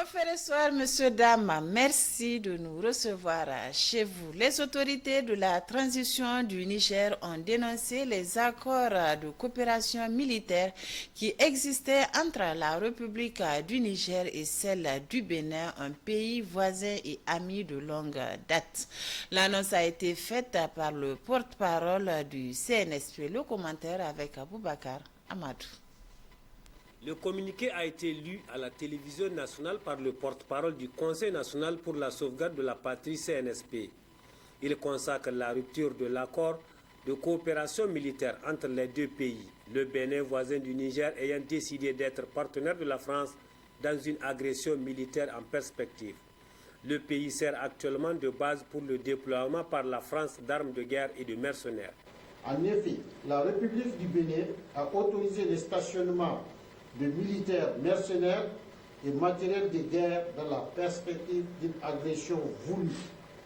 Bon frères et sœurs, messieurs, dames, merci de nous recevoir chez vous. Les autorités de la transition du Niger ont dénoncé les accords de coopération militaire qui existaient entre la République du Niger et celle du Bénin, un pays voisin et ami de longue date. L'annonce a été faite par le porte-parole du CNSP. Le commentaire avec Aboubakar Amadou. Le communiqué a été lu à la télévision nationale par le porte-parole du Conseil national pour la sauvegarde de la patrie CNSP. Il consacre la rupture de l'accord de coopération militaire entre les deux pays, le Bénin voisin du Niger ayant décidé d'être partenaire de la France dans une agression militaire en perspective. Le pays sert actuellement de base pour le déploiement par la France d'armes de guerre et de mercenaires. En effet, la République du Bénin a autorisé le stationnement de militaires mercenaires et matériel de guerre dans la perspective d'une agression voulue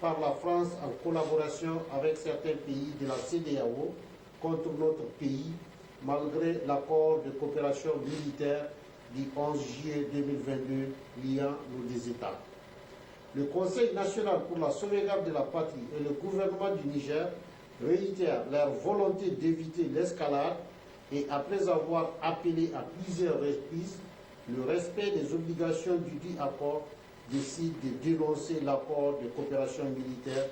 par la France en collaboration avec certains pays de la CEDEAO contre notre pays, malgré l'accord de coopération militaire du 11 juillet 2022 liant nos deux États. Le Conseil national pour la sauvegarde de la patrie et le gouvernement du Niger réitèrent leur volonté d'éviter l'escalade et après avoir appelé à plusieurs reprises le respect des obligations du dit accord, décide de dénoncer l'accord de coopération militaire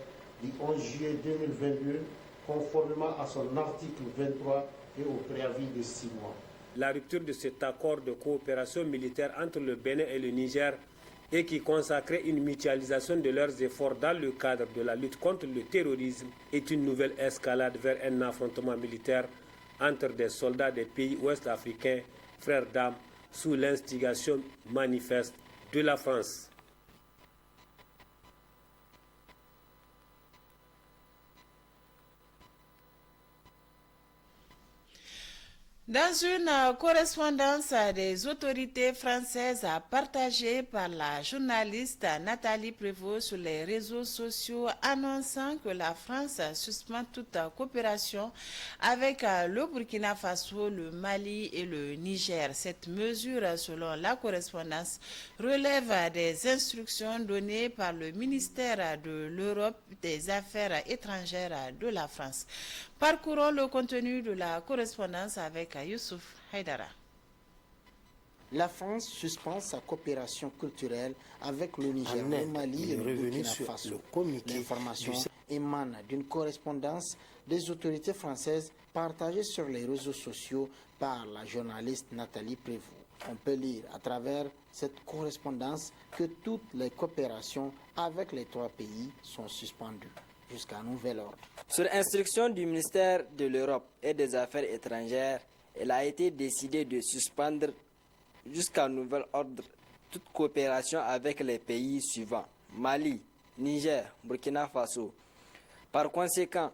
du 11 juillet 2022 conformément à son article 23 et au préavis de 6 mois. La rupture de cet accord de coopération militaire entre le Bénin et le Niger et qui consacrait une mutualisation de leurs efforts dans le cadre de la lutte contre le terrorisme est une nouvelle escalade vers un affrontement militaire entre des soldats des pays ouest-africains, frères d'âmes, sous l'instigation manifeste de la France. Dans une correspondance des autorités françaises partagée par la journaliste Nathalie Prévost sur les réseaux sociaux annonçant que la France suspend toute coopération avec le Burkina Faso, le Mali et le Niger. Cette mesure, selon la correspondance, relève des instructions données par le ministère de l'Europe des Affaires étrangères de la France. Parcourons le contenu de la correspondance avec Youssouf Haïdara. La France suspend sa coopération culturelle avec le Niger, le Mali et le Burkina Faso. L'information émane d'une correspondance des autorités françaises partagée sur les réseaux sociaux par la journaliste Nathalie Prévost. On peut lire à travers cette correspondance que toutes les coopérations avec les trois pays sont suspendues jusqu'à nouvel ordre. Sur instruction du ministère de l'Europe et des Affaires étrangères, il a été décidé de suspendre jusqu'à nouvel ordre toute coopération avec les pays suivants: Mali, Niger, Burkina Faso. Par conséquent,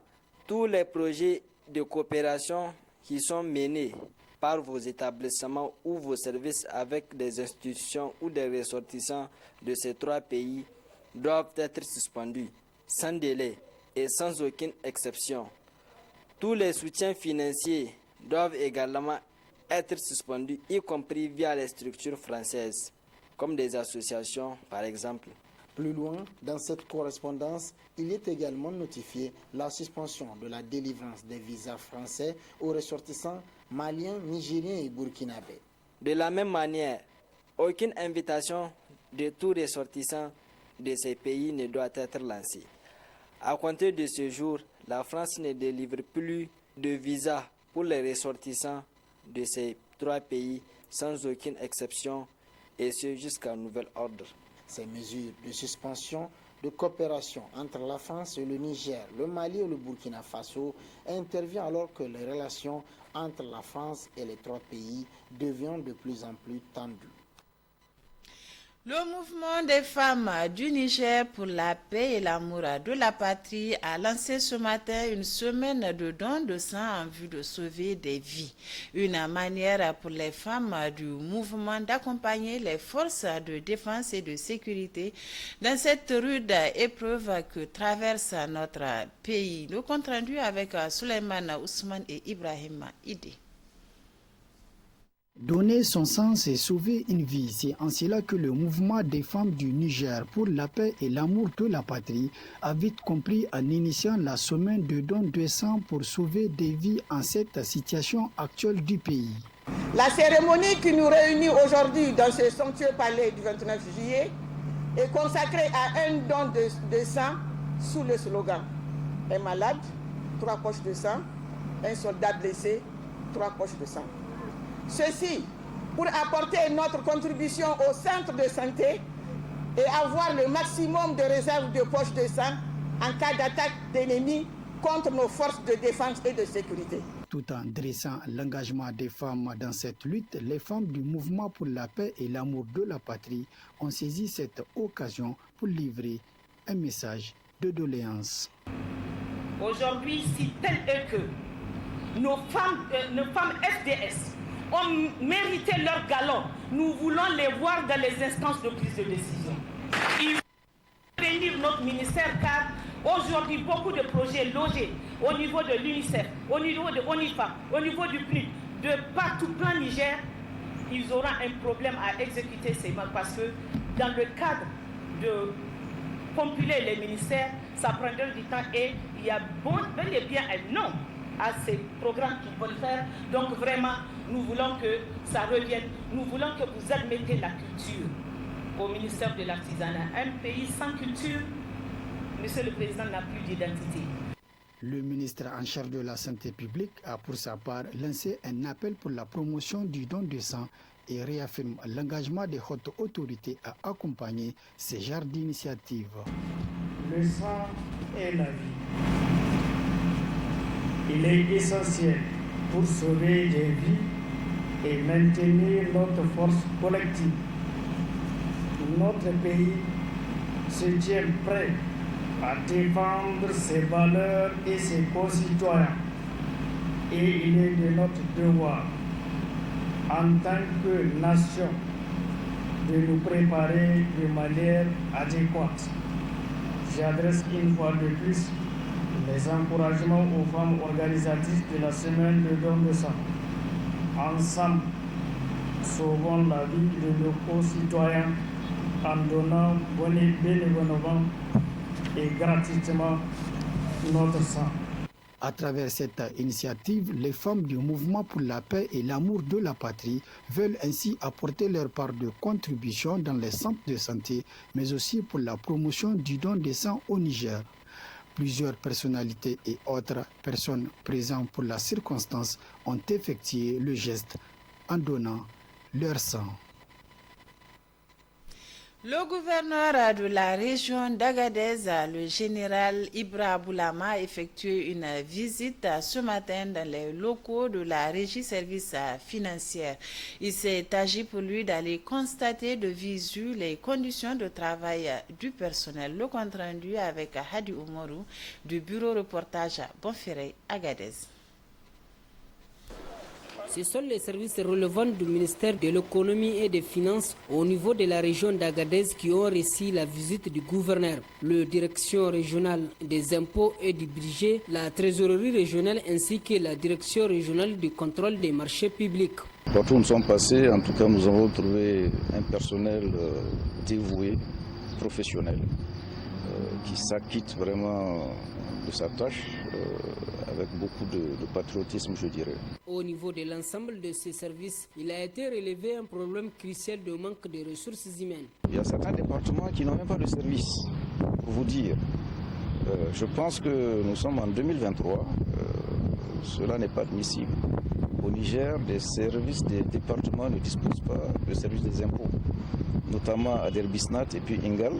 tous les projets de coopération qui sont menés par vos établissements ou vos services avec des institutions ou des ressortissants de ces trois pays doivent être suspendus sans délai et sans aucune exception. Tous les soutiens financiers doivent également être suspendus, y compris via les structures françaises, comme des associations par exemple. Plus loin, dans cette correspondance, il est également notifié la suspension de la délivrance des visas français aux ressortissants maliens, nigériens et burkinabés. De la même manière, aucune invitation de tout ressortissant de ces pays ne doit être lancée. À compter de ce jour, la France ne délivre plus de visas pour les ressortissants de ces trois pays sans aucune exception, et ce jusqu'à nouvel ordre. Ces mesures de suspension de coopération entre la France et le Niger, le Mali et le Burkina Faso interviennent alors que les relations entre la France et les trois pays deviennent de plus en plus tendues. Le mouvement des femmes du Niger pour la paix et l'amour de la patrie a lancé ce matin une semaine de dons de sang en vue de sauver des vies. Une manière pour les femmes du mouvement d'accompagner les forces de défense et de sécurité dans cette rude épreuve que traverse notre pays. Le compte rendu avec Souleymane Ousmane et Ibrahim Idi. Donner son sang, c'est sauver une vie. C'est en cela que le mouvement des femmes du Niger pour la paix et l'amour de la patrie a vite compris en initiant la semaine de don de sang pour sauver des vies en cette situation actuelle du pays. La cérémonie qui nous réunit aujourd'hui dans ce somptueux palais du 29 juillet est consacrée à un don de sang sous le slogan « Un malade, 3 poches de sang, un soldat blessé, 3 poches de sang ». Ceci pour apporter notre contribution au centre de santé et avoir le maximum de réserves de poches de sang en cas d'attaque d'ennemis contre nos forces de défense et de sécurité. Tout en dressant l'engagement des femmes dans cette lutte, les femmes du mouvement pour la paix et l'amour de la patrie ont saisi cette occasion pour livrer un message de doléance. Aujourd'hui, si tel est que nos femmes FDS ont mérité leur galon, nous voulons les voir dans les instances de prise de décision. Il faut bénir notre ministère car aujourd'hui beaucoup de projets logés au niveau de l'UNICEF, au niveau de ONIFA, au niveau du PNUD, de partout plein Niger, ils auront un problème à exécuter ces marques parce que dans le cadre de compiler les ministères, ça prendra du temps et il y a bel et bien un nom à ces programmes qu'ils veulent faire. Donc vraiment, nous voulons que ça revienne. Nous voulons que vous admettez la culture au ministère de l'Artisanat. Un pays sans culture, Monsieur le Président, n'a plus d'identité. Le ministre en charge de la santé publique a pour sa part lancé un appel pour la promotion du don de sang et réaffirme l'engagement des hautes autorités à accompagner ces genres d'initiatives. Le sang est la vie. Il est essentiel pour sauver des vies et maintenir notre force collective. Notre pays se tient prêt à défendre ses valeurs et ses concitoyens. Et il est de notre devoir, en tant que nation, de nous préparer de manière adéquate. J'adresse une fois de plus les encouragements aux femmes organisatrices de la semaine de don de sang. Ensemble, sauvons la vie de nos concitoyens en donnant bénévolement et gratuitement notre sang. À travers cette initiative, les femmes du mouvement pour la paix et l'amour de la patrie veulent ainsi apporter leur part de contribution dans les centres de santé, mais aussi pour la promotion du don de sang au Niger. Plusieurs personnalités et autres personnes présentes pour la circonstance ont effectué le geste en donnant leur sang. Le gouverneur de la région d'Agadez, le général Ibra Boulama, a effectué une visite ce matin dans les locaux de la Régie Services Financiers. Il s'est agi pour lui d'aller constater de visu les conditions de travail du personnel. Le compte rendu avec Hadi Oumarou du bureau reportage Bonferré, Agadez. Ce sont les services relevant du ministère de l'économie et des finances au niveau de la région d'Agadez qui ont reçu la visite du gouverneur. La direction régionale des impôts et du budget, la trésorerie régionale ainsi que la direction régionale du contrôle des marchés publics. Partout où nous sommes passés, en tout cas nous avons trouvé un personnel dévoué, professionnel, qui s'acquitte vraiment de sa tâche avec beaucoup de patriotisme, je dirais. Au niveau de l'ensemble de ces services, il a été relevé un problème crucial de manque de ressources humaines. Il y a certains départements qui n'ont même pas de service, pour vous dire. Je pense que nous sommes en 2023, cela n'est pas admissible. Au Niger, des services des départements ne disposent pas de services des impôts, notamment à Derbisnat et puis Ingal.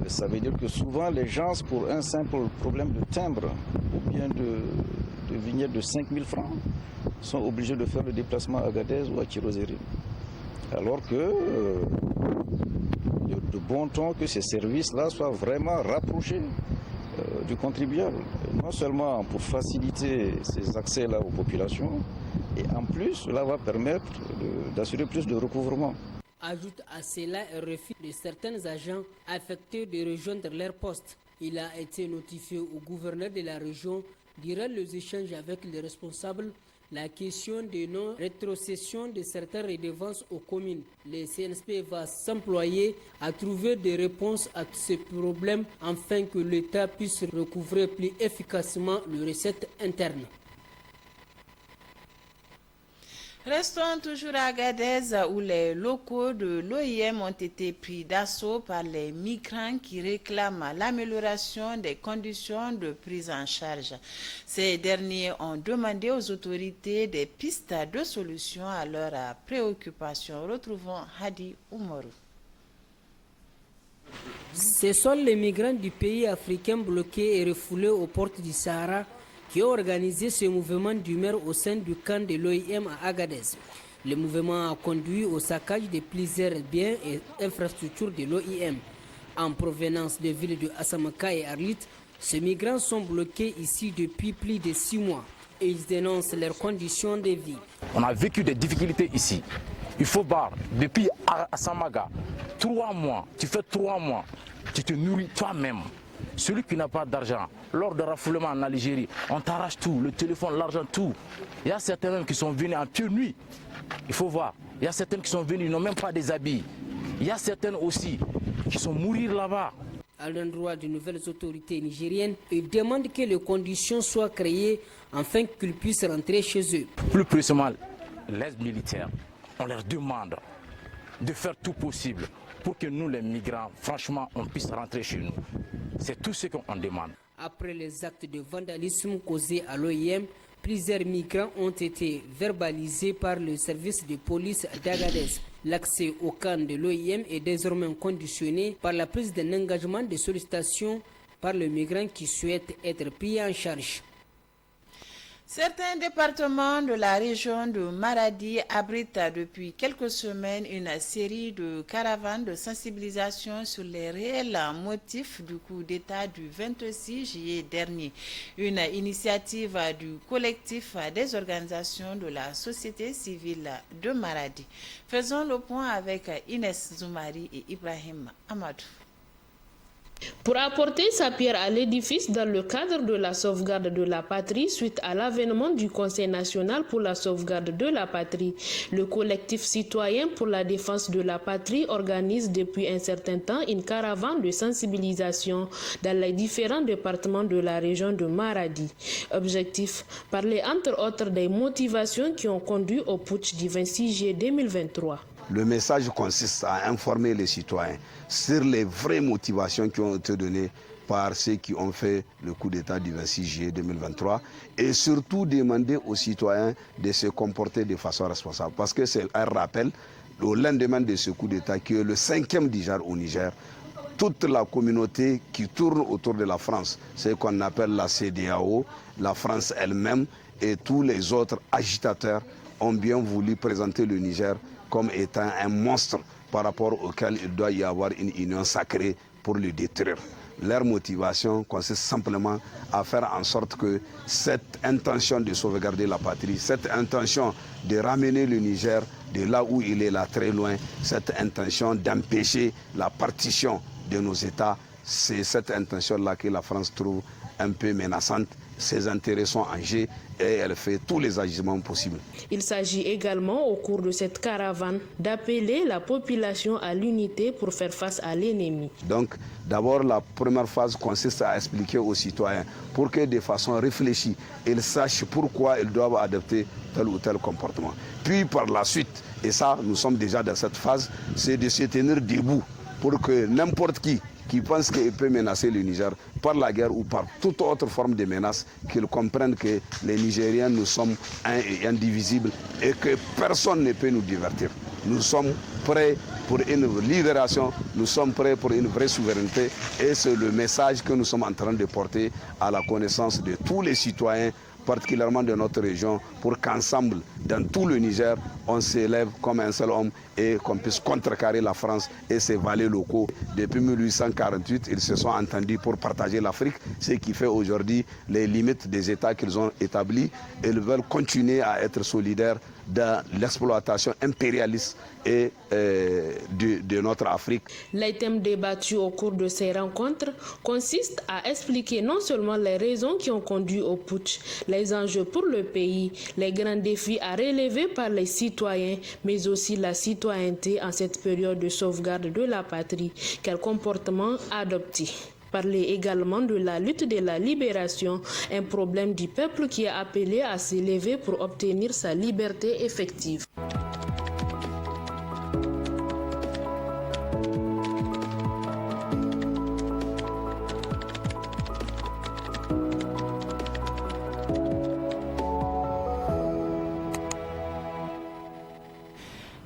Ça veut dire que souvent les gens, pour un simple problème de timbre ou bien de vignette de 5 000 francs, sont obligés de faire le déplacement à Agadez ou à Kirozérine. Alors que de bon ton que ces services-là soient vraiment rapprochés du contribuable. Non seulement pour faciliter ces accès-là aux populations, et en plus cela va permettre d'assurer plus de recouvrement. Ajoute à cela un refus de certains agents affectés de rejoindre leur poste. Il a été notifié au gouverneur de la région durant les échanges avec les responsables la question de non-rétrocession de certaines redevances aux communes. Le CNSP va s'employer à trouver des réponses à tous ces problèmes afin que l'État puisse recouvrer plus efficacement les recettes internes. Restons toujours à Agadez où les locaux de l'OIM ont été pris d'assaut par les migrants qui réclament l'amélioration des conditions de prise en charge. Ces derniers ont demandé aux autorités des pistes de solutions à leurs préoccupations. Retrouvons Hadi Oumarou. Ce sont les migrants du pays africain bloqués et refoulés aux portes du Sahara qui ont organisé ce mouvement d'humeur au sein du camp de l'OIM à Agadez. Le mouvement a conduit au saccage de plusieurs biens et infrastructures de l'OIM. En provenance des villes de Assamaka et Arlit, ces migrants sont bloqués ici depuis plus de 6 mois et ils dénoncent leurs conditions de vie. On a vécu des difficultés ici. Il faut voir, depuis Asamaga, 3 mois, tu fais 3 mois, tu te nourris toi-même. Celui qui n'a pas d'argent, lors de raffoulement en Algérie, on t'arrache tout, le téléphone, l'argent, tout. Il y a certains même qui sont venus en pieds nus. Il faut voir. Il y a certains qui sont venus, ils n'ont même pas des habits. Il y a certains aussi qui sont mourir là-bas. À l'endroit des nouvelles autorités nigériennes, ils demandent que les conditions soient créées afin qu'ils puissent rentrer chez eux. Plus précisément, les militaires, on leur demande de faire tout possible pour que nous, les migrants, franchement, on puisse rentrer chez nous. C'est tout ce qu'on demande. Après les actes de vandalisme causés à l'OIM, plusieurs migrants ont été verbalisés par le service de police d'Agadez. L'accès au camp de l'OIM est désormais conditionné par la prise d'un engagement de sollicitation par le migrant qui souhaite être pris en charge. Certains départements de la région de Maradi abritent depuis quelques semaines une série de caravanes de sensibilisation sur les réels motifs du coup d'État du 26 juillet dernier. Une initiative du collectif des organisations de la société civile de Maradi. Faisons le point avec Inès Zoumari et Ibrahim Amadou. Pour apporter sa pierre à l'édifice dans le cadre de la sauvegarde de la patrie suite à l'avènement du Conseil national pour la sauvegarde de la patrie, le collectif citoyen pour la défense de la patrie organise depuis un certain temps une caravane de sensibilisation dans les différents départements de la région de Maradi. Objectif, parler entre autres des motivations qui ont conduit au putsch du 26 juillet 2023. Le message consiste à informer les citoyens sur les vraies motivations qui ont été données par ceux qui ont fait le coup d'État du 26 juillet 2023 et surtout demander aux citoyens de se comporter de façon responsable. Parce que c'est un rappel, au lendemain de ce coup d'État qui est le 5e déjà au Niger, toute la communauté qui tourne autour de la France, ce qu'on appelle la CEDEAO, la France elle-même et tous les autres agitateurs ont bien voulu présenter le Niger comme étant un monstre par rapport auquel il doit y avoir une union sacrée pour le détruire. Leur motivation consiste simplement à faire en sorte que cette intention de sauvegarder la patrie, cette intention de ramener le Niger de là où il est là très loin, cette intention d'empêcher la partition de nos États, c'est cette intention-là que la France trouve un peu menaçante. Ses intérêts sont en jeu et elle fait tous les agissements possibles. Il s'agit également au cours de cette caravane d'appeler la population à l'unité pour faire face à l'ennemi. Donc d'abord la première phase consiste à expliquer aux citoyens pour que de façon réfléchie, ils sachent pourquoi ils doivent adopter tel ou tel comportement. Puis par la suite, et ça nous sommes déjà dans cette phase, c'est de se tenir debout pour que n'importe qui pense qu'il peut menacer le Niger par la guerre ou par toute autre forme de menace, qu'ils comprennent que les Nigériens, nous sommes un et indivisibles et que personne ne peut nous divertir. Nous sommes prêts pour une libération, nous sommes prêts pour une vraie souveraineté et c'est le message que nous sommes en train de porter à la connaissance de tous les citoyens, particulièrement de notre région, pour qu'ensemble, dans tout le Niger, on s'élève comme un seul homme et qu'on puisse contrecarrer la France et ses valets locaux. Depuis 1848, ils se sont entendus pour partager l'Afrique, ce qui fait aujourd'hui les limites des États qu'ils ont établis. Ils veulent continuer à être solidaires dans l'exploitation impérialiste et de notre Afrique. Les thèmes débattus au cours de ces rencontres consistent à expliquer non seulement les raisons qui ont conduit au putsch, les les enjeux pour le pays, les grands défis à relever par les citoyens, mais aussi la citoyenneté en cette période de sauvegarde de la patrie. Quel comportement adopter? Parler également de la lutte de la libération, un problème du peuple qui est appelé à s'élever pour obtenir sa liberté effective.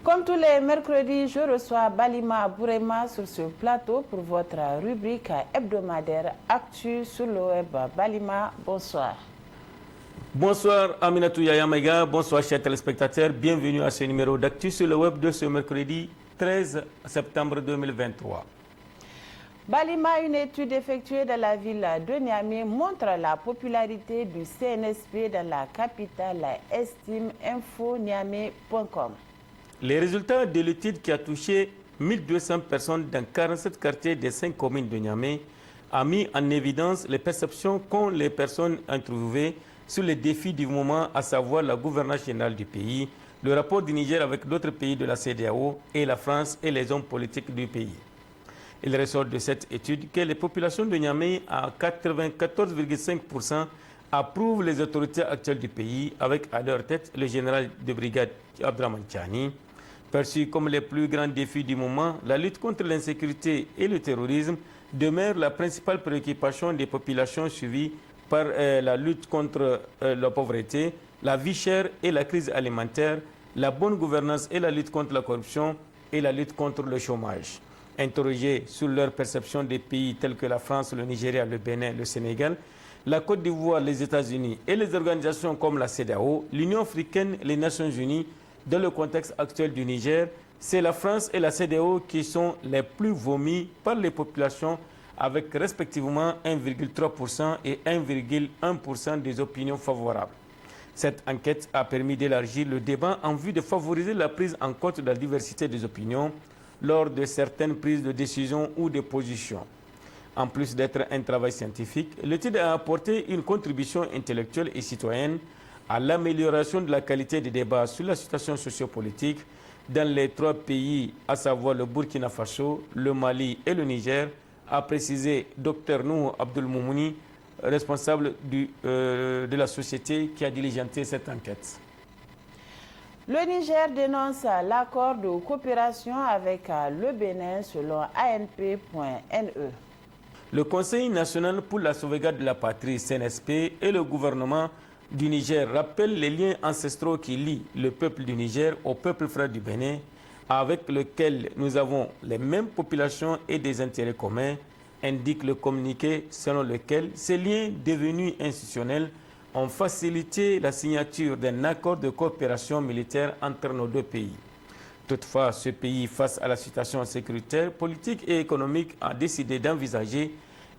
Comme tous les mercredis, je reçois Balima Bourema sur ce plateau pour votre rubrique hebdomadaire Actu sur le web. Balima, bonsoir. Bonsoir Aminatou Yayamaga, bonsoir chers téléspectateurs, bienvenue à ce numéro d'Actu sur le web de ce mercredi 13 septembre 2023. Balima, une étude effectuée dans la ville de Niamey montre la popularité du CNSP dans la capitale, estime infoniamey.com. Les résultats de l'étude qui a touché 1200 personnes dans 47 quartiers des 5 communes de Niamey a mis en évidence les perceptions qu'ont les personnes interviewées sur les défis du moment, à savoir la gouvernance générale du pays, le rapport du Niger avec d'autres pays de la CEDEAO et la France et les hommes politiques du pays. Il ressort de cette étude que les populations de Niamey à 94,5% approuvent les autorités actuelles du pays, avec à leur tête le général de brigade Abdraman Tchani. Perçus comme les plus grands défis du moment, la lutte contre l'insécurité et le terrorisme demeure la principale préoccupation des populations, suivie par la lutte contre la pauvreté, la vie chère et la crise alimentaire, la bonne gouvernance et la lutte contre la corruption et la lutte contre le chômage. Interrogés sur leur perception des pays tels que la France, le Nigeria, le Bénin, le Sénégal, la Côte d'Ivoire, les États-Unis et les organisations comme la CEDEAO, l'Union africaine, les Nations unies, dans le contexte actuel du Niger, c'est la France et la CEDEAO qui sont les plus vomis par les populations, avec respectivement 1,3% et 1,1% des opinions favorables. Cette enquête a permis d'élargir le débat en vue de favoriser la prise en compte de la diversité des opinions lors de certaines prises de décision ou de position. En plus d'être un travail scientifique, l'étude a apporté une contribution intellectuelle et citoyenne à l'amélioration de la qualité des débats sur la situation sociopolitique dans les 3 pays, à savoir le Burkina Faso, le Mali et le Niger, a précisé Dr Nouh Abdul Moumouni, responsable de la société qui a diligenté cette enquête. Le Niger dénonce l'accord de coopération avec le Bénin selon ANP.NE. Le Conseil national pour la sauvegarde de la patrie, CNSP, et le gouvernement du Niger rappellent les liens ancestraux qui lient le peuple du Niger au peuple frère du Bénin, avec lequel nous avons les mêmes populations et des intérêts communs, indique le communiqué selon lequel ces liens devenus institutionnels ont facilité la signature d'un accord de coopération militaire entre nos 2 pays. Toutefois, ce pays, face à la situation sécuritaire, politique et économique, a décidé d'envisager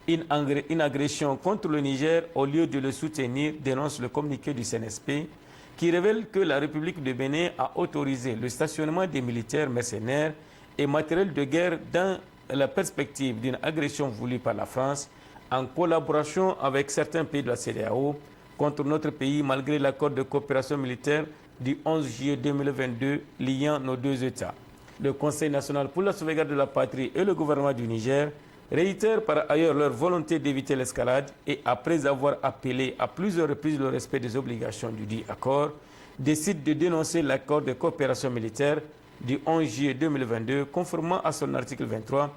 une agression contre le Niger au lieu de le soutenir, dénonce le communiqué du CNSP, qui révèle que la République de Bénin a autorisé le stationnement des militaires mercenaires et matériel de guerre dans la perspective d'une agression voulue par la France, en collaboration avec certains pays de la CEDEAO, contre notre pays, malgré l'accord de coopération militaire du 11 juillet 2022 liant nos 2 États. Le Conseil national pour la sauvegarde de la patrie et le gouvernement du Niger réitèrent par ailleurs leur volonté d'éviter l'escalade et, après avoir appelé à plusieurs reprises le respect des obligations du dit accord, décident de dénoncer l'accord de coopération militaire du 11 juillet 2022, conformément à son article 23,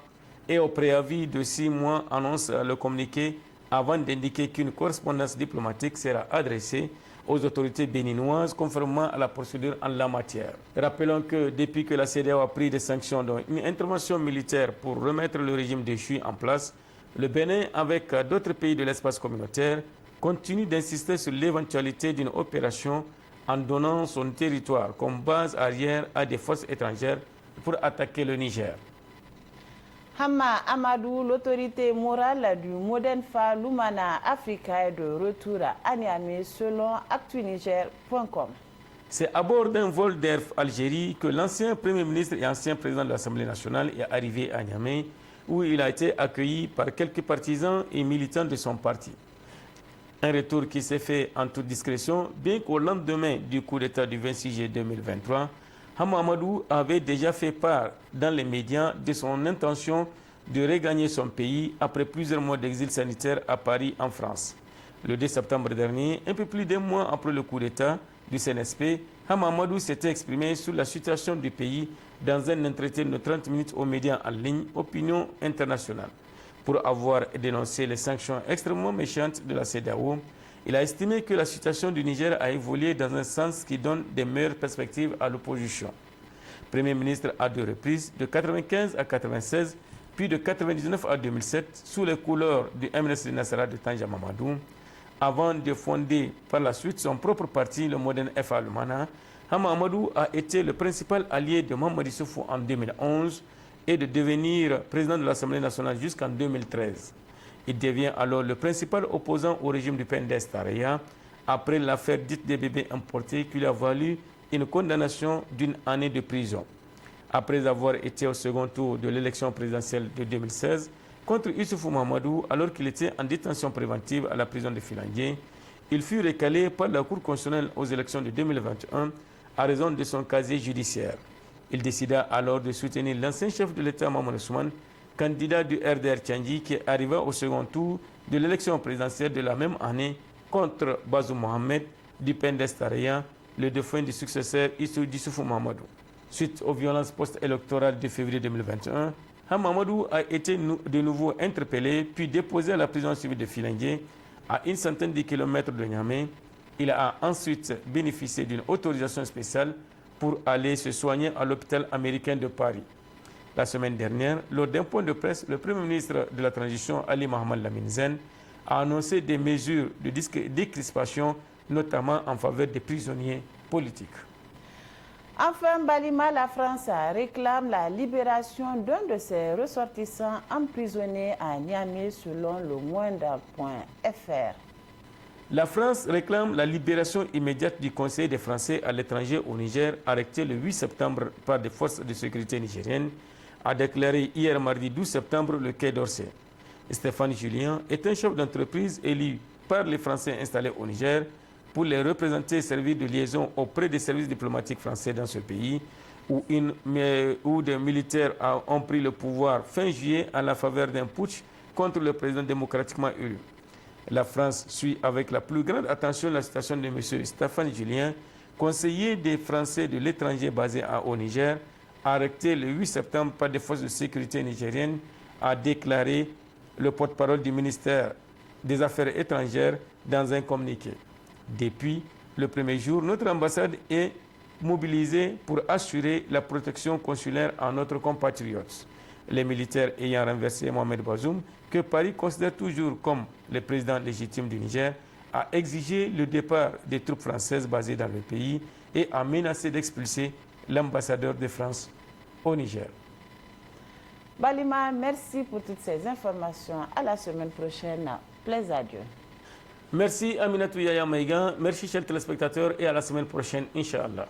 et au préavis de 6 mois, annonce le communiqué, avant d'indiquer qu'une correspondance diplomatique sera adressée aux autorités béninoises conformément à la procédure en la matière. Rappelons que depuis que la CEDEAO a pris des sanctions, dont une intervention militaire pour remettre le régime déchu en place, le Bénin, avec d'autres pays de l'espace communautaire, continue d'insister sur l'éventualité d'une opération en donnant son territoire comme base arrière à des forces étrangères pour attaquer le Niger. Hama Amadou, l'autorité morale du Modenfa Lumana Africa est de retour à Niamey selon actuniger.com. C'est à bord d'un vol d'Air Algérie que l'ancien Premier ministre et ancien président de l'Assemblée nationale est arrivé à Niamey, où il a été accueilli par quelques partisans et militants de son parti. Un retour qui s'est fait en toute discrétion, bien qu'au lendemain du coup d'État du 26 juillet 2023, Hama Amadou avait déjà fait part dans les médias de son intention de regagner son pays après plusieurs mois d'exil sanitaire à Paris, en France. Le 2 septembre dernier, un peu plus d'un mois après le coup d'État du CNSP, Hama Amadou s'était exprimé sur la situation du pays dans un entretien de 30 minutes aux médias en ligne Opinion Internationale. Pour avoir dénoncé les sanctions extrêmement méchantes de la CEDEAO, il a estimé que la situation du Niger a évolué dans un sens qui donne des meilleures perspectives à l'opposition. Premier ministre à 2 reprises, de 1995 à 1996, puis de 1999 à 2007, sous les couleurs du MNSD Nassara de Tanja Mamadou, avant de fonder par la suite son propre parti, le Modern FA Lumana, Hama Amadou a été le principal allié de Mamadi Soufou en 2011 et de devenir président de l'Assemblée nationale jusqu'en 2013. Il devient alors le principal opposant au régime du PNDS Taraya après l'affaire dite des bébés importés qui lui a valu une condamnation d'1 année de prison. Après avoir été au second tour de l'élection présidentielle de 2016 contre Issoufou Mahamadou alors qu'il était en détention préventive à la prison de Filangué, il fut recalé par la Cour constitutionnelle aux élections de 2021 à raison de son casier judiciaire. Il décida alors de soutenir l'ancien chef de l'État Mamadou Ousmane, candidat du RDR Tchandji qui arriva au second tour de l'élection présidentielle de la même année contre Bazoum Mohamed du PNDS Taraya, le défunt du successeur d'Issoufou Mahamadou. Suite aux violences post-électorales de février 2021, Hama Amadou a été de nouveau interpellé puis déposé à la prison civile de Filangué, à une centaine de kilomètres de Niamey. Il a ensuite bénéficié d'une autorisation spéciale pour aller se soigner à l'hôpital américain de Paris. La semaine dernière, lors d'un point de presse, le Premier ministre de la Transition, Ali Mohamed Lamine Zen, a annoncé des mesures de décrispation, notamment en faveur des prisonniers politiques. Enfin, Balima, la France réclame la libération d'un de ses ressortissants emprisonnés à Niamey selon le Moindre.fr. La France réclame la libération immédiate du conseiller des Français à l'étranger au Niger, arrêté le 8 septembre par des forces de sécurité nigériennes, a déclaré hier mardi 12 septembre le Quai d'Orsay. Stéphane Julien est un chef d'entreprise élu par les Français installés au Niger pour les représenter et servir de liaison auprès des services diplomatiques français dans ce pays, où des militaires ont pris le pouvoir fin juillet à la faveur d'un putsch contre le président démocratiquement élu. La France suit avec la plus grande attention la situation de M. Stéphane Julien, conseiller des Français de l'étranger basé au Niger, arrêté le 8 septembre par des forces de sécurité nigériennes, a déclaré le porte-parole du ministère des Affaires étrangères dans un communiqué. Depuis le premier jour, notre ambassade est mobilisée pour assurer la protection consulaire à notre compatriotes. Les militaires ayant renversé Mohamed Bazoum, que Paris considère toujours comme le président légitime du Niger, a exigé le départ des troupes françaises basées dans le pays et a menacé d'expulser l'ambassadeur de France au Niger. Balima, merci pour toutes ces informations. À la semaine prochaine. Plaise à Dieu. Merci Aminatou Yaya Maïgan. Merci chers téléspectateurs et à la semaine prochaine, Inch'Allah.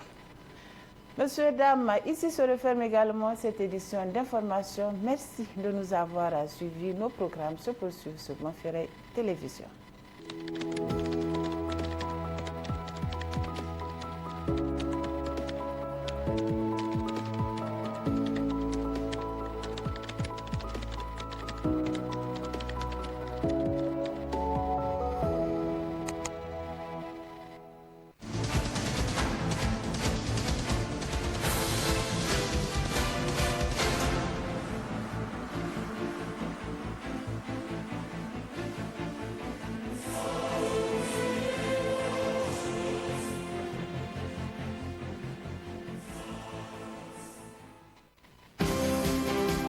Messieurs, dames, ici se referme également cette édition d'information. Merci de nous avoir suivis. Nos programmes se poursuivent sur Bonferré Télévision.